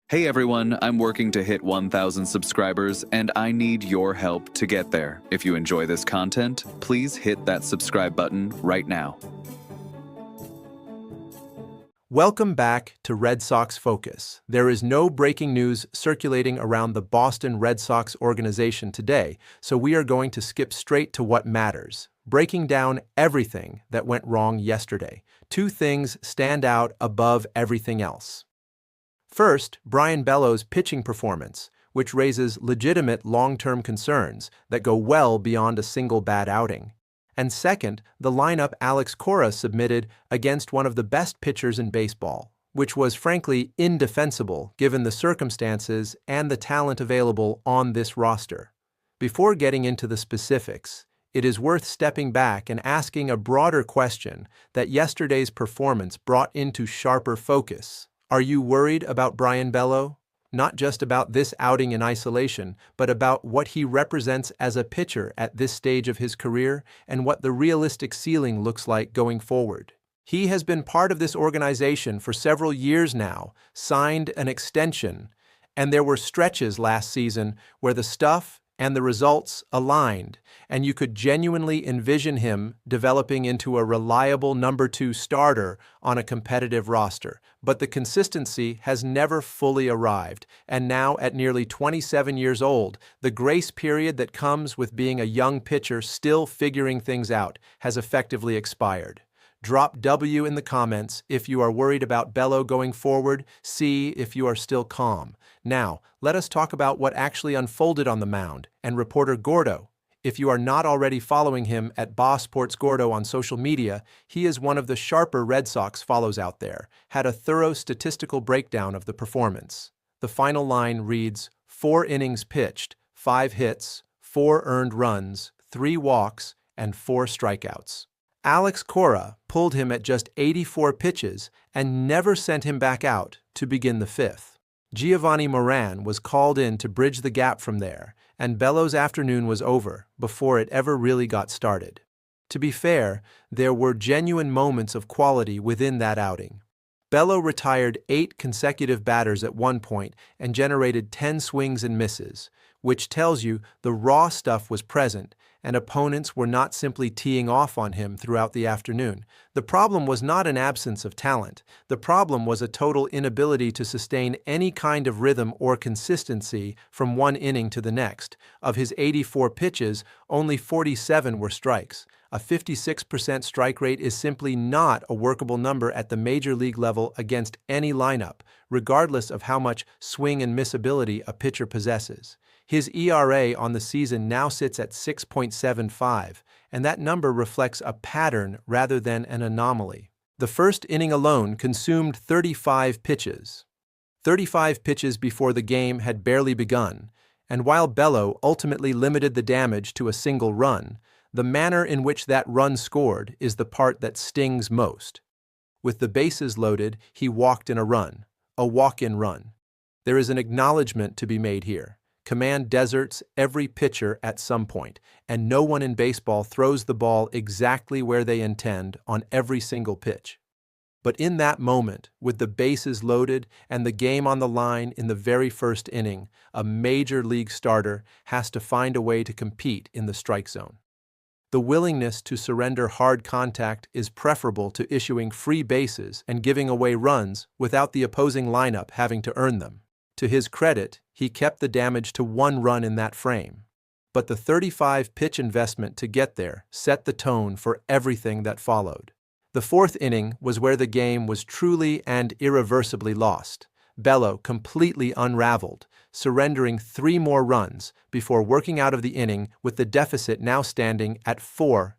Hey everyone, I'm working to hit 1,000 subscribers and I need your help to get there. If you enjoy this content, please hit that subscribe button right now. Welcome back to Red Sox Focus. There is no breaking news circulating around the Boston Red Sox organization today, so we are going to skip straight to what matters, breaking down everything that went wrong yesterday. Two things stand out above everything else. First, Bryan Bello's pitching performance, which raises legitimate long-term concerns that go well beyond a single bad outing. And second, the lineup Alex Cora submitted against one of the best pitchers in baseball, which was frankly indefensible given the circumstances and the talent available on this roster. Before getting into the specifics, it is worth stepping back and asking a broader question that yesterday's performance brought into sharper focus. Are you worried about Bryan Bello? Not just about this outing in isolation, but about what he represents as a pitcher at this stage of his career and what the realistic ceiling looks like going forward. He has been part of this organization for several years now, signed an extension, and there were stretches last season where the stuff and the results aligned, and you could genuinely envision him developing into a reliable number 2 starter on a competitive roster. But the consistency has never fully arrived, and now at nearly 27 years old, the grace period that comes with being a young pitcher still figuring things out has effectively expired. Drop W in the comments if you are worried about Bello going forward, C if you are still calm. Now, let us talk about what actually unfolded on the mound, and reporter Gordo. If you are not already following him at Boss Sports Gordo on social media, he is one of the sharper Red Sox follows out there, had a thorough statistical breakdown of the performance. The final line reads, 4 innings pitched, 5 hits, 4 earned runs, 3 walks, and 4 strikeouts. Alex Cora pulled him at just 84 pitches and never sent him back out to begin the 5th. Giovanni Moran was called in to bridge the gap from there, and Bello's afternoon was over before it ever really got started. To be fair, there were genuine moments of quality within that outing. Bello retired 8 consecutive batters at one point and generated 10 swings and misses, which tells you the raw stuff was present and opponents were not simply teeing off on him throughout the afternoon. The problem was not an absence of talent. The problem was a total inability to sustain any kind of rhythm or consistency from one inning to the next. Of his 84 pitches, only 47 were strikes. A 56% strike rate is simply not a workable number at the major league level against any lineup, regardless of how much swing and miss ability a pitcher possesses. His ERA on the season now sits at 6.75, and that number reflects a pattern rather than an anomaly. The first inning alone consumed 35 pitches. 35 pitches before the game had barely begun, and while Bello ultimately limited the damage to a single run, the manner in which that run scored is the part that stings most. With the bases loaded, he walked in a walk-in run. There is an acknowledgement to be made here. Command deserts every pitcher at some point, and no one in baseball throws the ball exactly where they intend on every single pitch. But in that moment, with the bases loaded and the game on the line in the very first inning, a major league starter has to find a way to compete in the strike zone. The willingness to surrender hard contact is preferable to issuing free bases and giving away runs without the opposing lineup having to earn them. To his credit, he kept the damage to 1 run in that frame. But the 35-pitch investment to get there set the tone for everything that followed. The 4th inning was where the game was truly and irreversibly lost. Bello completely unraveled, surrendering 3 more runs before working out of the inning with the deficit now standing at 4-0.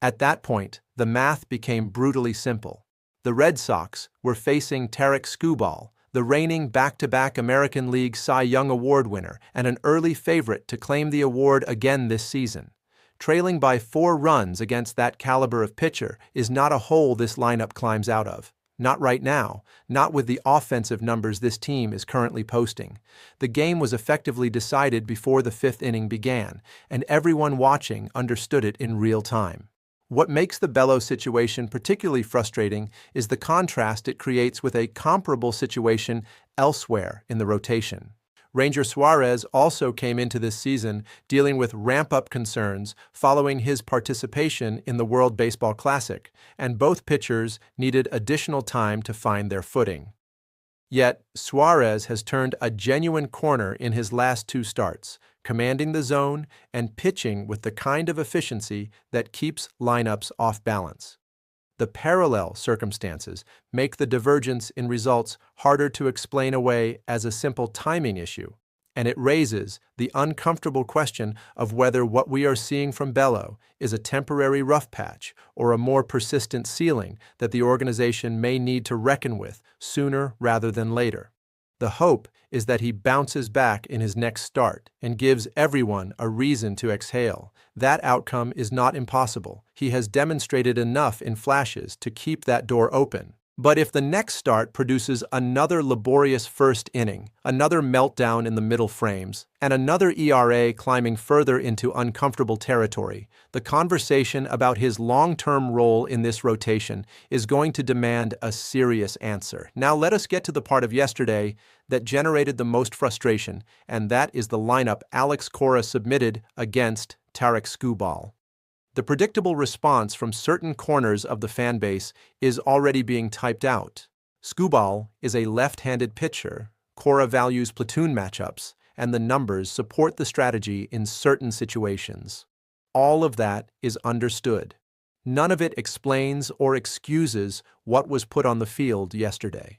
At that point, the math became brutally simple. The Red Sox were facing Tarik Skubal, the reigning back-to-back American League Cy Young Award winner and an early favorite to claim the award again this season. Trailing by 4 runs against that caliber of pitcher is not a hole this lineup climbs out of. Not right now, not with the offensive numbers this team is currently posting. The game was effectively decided before the 5th inning began, and everyone watching understood it in real time. What makes the Bello situation particularly frustrating is the contrast it creates with a comparable situation elsewhere in the rotation. Ranger Suárez also came into this season dealing with ramp-up concerns following his participation in the World Baseball Classic, and both pitchers needed additional time to find their footing. Yet, Suárez has turned a genuine corner in his last two starts, commanding the zone and pitching with the kind of efficiency that keeps lineups off balance. The parallel circumstances make the divergence in results harder to explain away as a simple timing issue, and it raises the uncomfortable question of whether what we are seeing from Bello is a temporary rough patch or a more persistent ceiling that the organization may need to reckon with sooner rather than later. The hope is that he bounces back in his next start and gives everyone a reason to exhale. That outcome is not impossible. He has demonstrated enough in flashes to keep that door open. But if the next start produces another laborious first inning, another meltdown in the middle frames, and another ERA climbing further into uncomfortable territory, the conversation about his long-term role in this rotation is going to demand a serious answer. Now let us get to the part of yesterday that generated the most frustration, and that is the lineup Alex Cora submitted against Tarik Skubal. The predictable response from certain corners of the fan base is already being typed out. Skubal is a left-handed pitcher, Cora values platoon matchups, and the numbers support the strategy in certain situations. All of that is understood. None of it explains or excuses what was put on the field yesterday.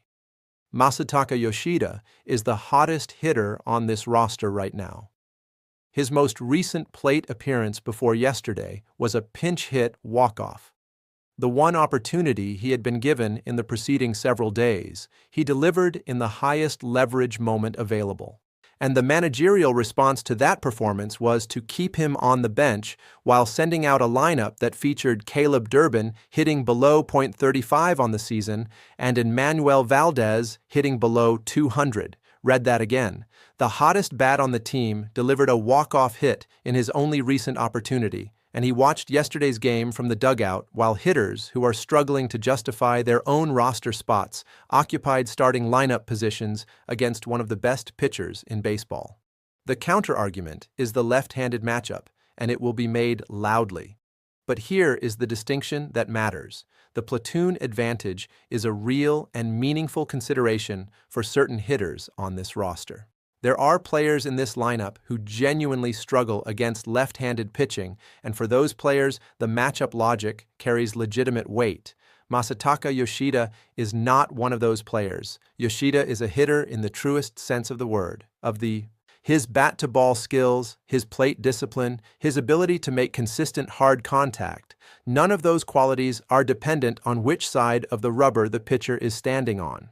Masataka Yoshida is the hottest hitter on this roster right now. His most recent plate appearance before yesterday was a pinch-hit walk-off. The one opportunity he had been given in the preceding several days, he delivered in the highest leverage moment available. And the managerial response to that performance was to keep him on the bench while sending out a lineup that featured Caleb Durbin hitting below .35 on the season and Emmanuel Valdez hitting below .200. Read that again. The hottest bat on the team delivered a walk-off hit in his only recent opportunity, and he watched yesterday's game from the dugout while hitters who are struggling to justify their own roster spots occupied starting lineup positions against one of the best pitchers in baseball. The counter-argument is the left-handed matchup, and it will be made loudly. But here is the distinction that matters. The platoon advantage is a real and meaningful consideration for certain hitters on this roster. There are players in this lineup who genuinely struggle against left-handed pitching, and for those players, the matchup logic carries legitimate weight. Masataka Yoshida is not one of those players. Yoshida is a hitter in the truest sense of the word, his bat-to-ball skills, his plate discipline, his ability to make consistent hard contact. None of those qualities are dependent on which side of the rubber the pitcher is standing on.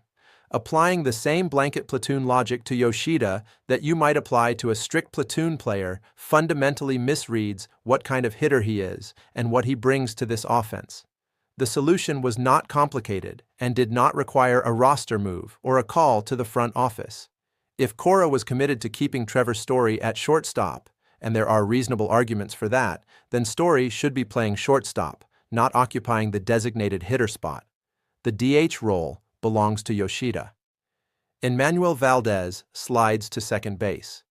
Applying the same blanket platoon logic to Yoshida that you might apply to a strict platoon player fundamentally misreads what kind of hitter he is and what he brings to this offense. The solution was not complicated and did not require a roster move or a call to the front office. If Cora was committed to keeping Trevor Story at shortstop, and there are reasonable arguments for that, then Story should be playing shortstop, not occupying the designated hitter spot. The DH role belongs to Yoshida. Emmanuel Valdez slides to second base.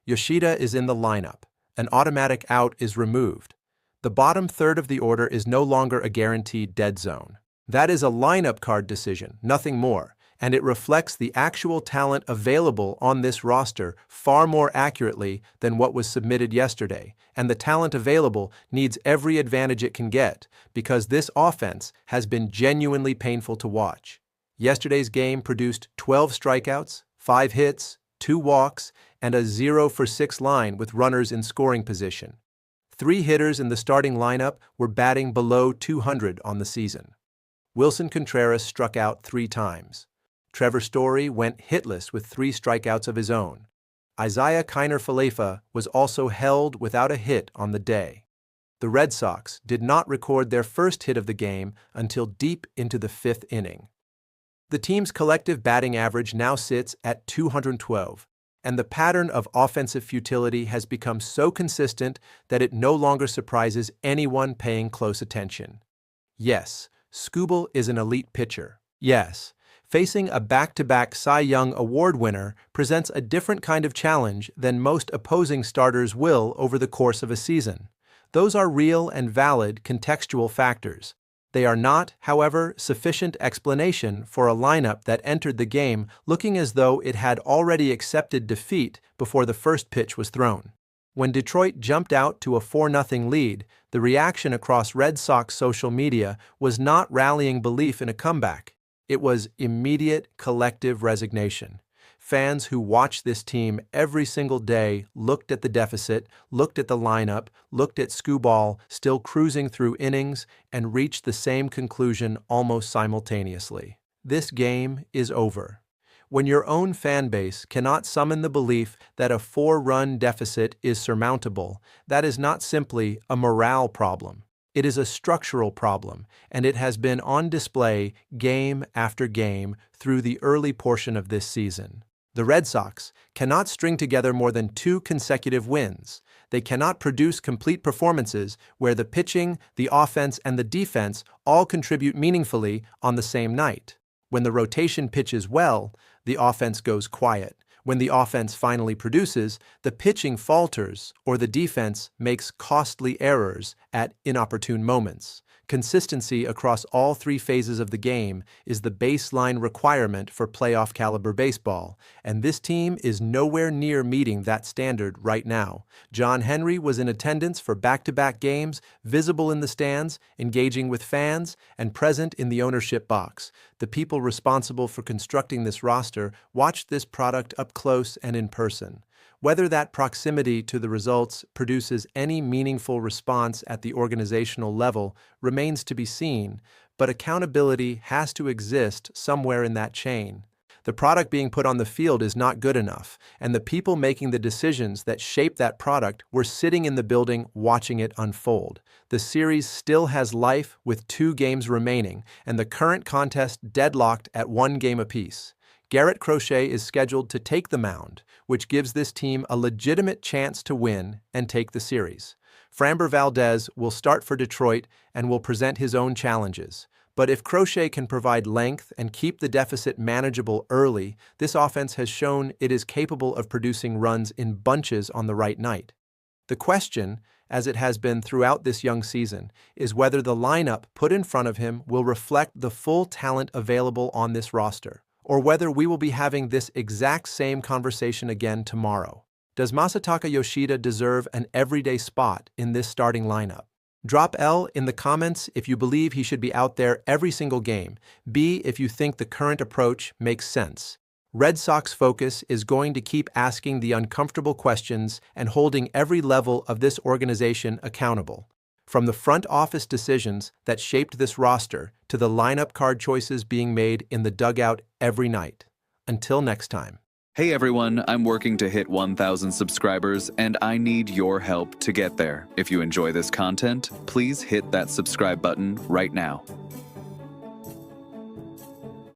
Yoshida is in the lineup. An automatic out is removed. The bottom third of the order is no longer a guaranteed dead zone. That is a lineup card decision, nothing more, and it reflects the actual talent available on this roster far more accurately than what was submitted yesterday, and the talent available needs every advantage it can get because this offense has been genuinely painful to watch. Yesterday's game produced 12 strikeouts, 5 hits, 2 walks, and a 0-for-6 line with runners in scoring position. 3 hitters in the starting lineup were batting below .200 on the season. Willson Contreras struck out 3 times. Trevor Story went hitless with 3 strikeouts of his own. Isiah Kiner-Falefa was also held without a hit on the day. The Red Sox did not record their first hit of the game until deep into the 5th inning. The team's collective batting average now sits at .212, and the pattern of offensive futility has become so consistent that it no longer surprises anyone paying close attention. Yes, Skubal is an elite pitcher. Yes, Facing a back-to-back Cy Young Award winner presents a different kind of challenge than most opposing starters will over the course of a season. Those are real and valid contextual factors. They are not, however, sufficient explanation for a lineup that entered the game looking as though it had already accepted defeat before the first pitch was thrown. When Detroit jumped out to a 4-0 lead, the reaction across Red Sox social media was not rallying belief in a comeback. It was immediate collective resignation. Fans who watched this team every single day looked at the deficit, looked at the lineup, looked at Skubal still cruising through innings, and reached the same conclusion almost simultaneously. This game is over. When your own fan base cannot summon the belief that a 4-run deficit is surmountable, that is not simply a morale problem. It is a structural problem, and it has been on display game after game through the early portion of this season. The Red Sox cannot string together more than 2 consecutive wins. They cannot produce complete performances where the pitching, the offense, and the defense all contribute meaningfully on the same night. When the rotation pitches well, the offense goes quiet. When the offense finally produces, the pitching falters or the defense makes costly errors at inopportune moments. Consistency across all 3 phases of the game is the baseline requirement for playoff-caliber baseball, and this team is nowhere near meeting that standard right now. John Henry was in attendance for back-to-back games, visible in the stands, engaging with fans, and present in the ownership box. The people responsible for constructing this roster watched this product up close and in person. Whether that proximity to the results produces any meaningful response at the organizational level remains to be seen, but accountability has to exist somewhere in that chain. The product being put on the field is not good enough, and the people making the decisions that shape that product were sitting in the building watching it unfold. The series still has life with 2 games remaining, and the current contest deadlocked at 1 game apiece. Garrett Crochet is scheduled to take the mound, which gives this team a legitimate chance to win and take the series. Framber Valdez will start for Detroit and will present his own challenges. But if Crochet can provide length and keep the deficit manageable early, this offense has shown it is capable of producing runs in bunches on the right night. The question, as it has been throughout this young season, is whether the lineup put in front of him will reflect the full talent available on this roster, or whether we will be having this exact same conversation again tomorrow. Does Masataka Yoshida deserve an everyday spot in this starting lineup? Drop L in the comments if you believe he should be out there every single game. B if you think the current approach makes sense. Red Sox Focus is going to keep asking the uncomfortable questions and holding every level of this organization accountable. From the front office decisions that shaped this roster to the lineup card choices being made in the dugout every night. Until next time. Hey everyone, I'm working to hit 1,000 subscribers, and I need your help to get there. If you enjoy this content, please hit that subscribe button right now.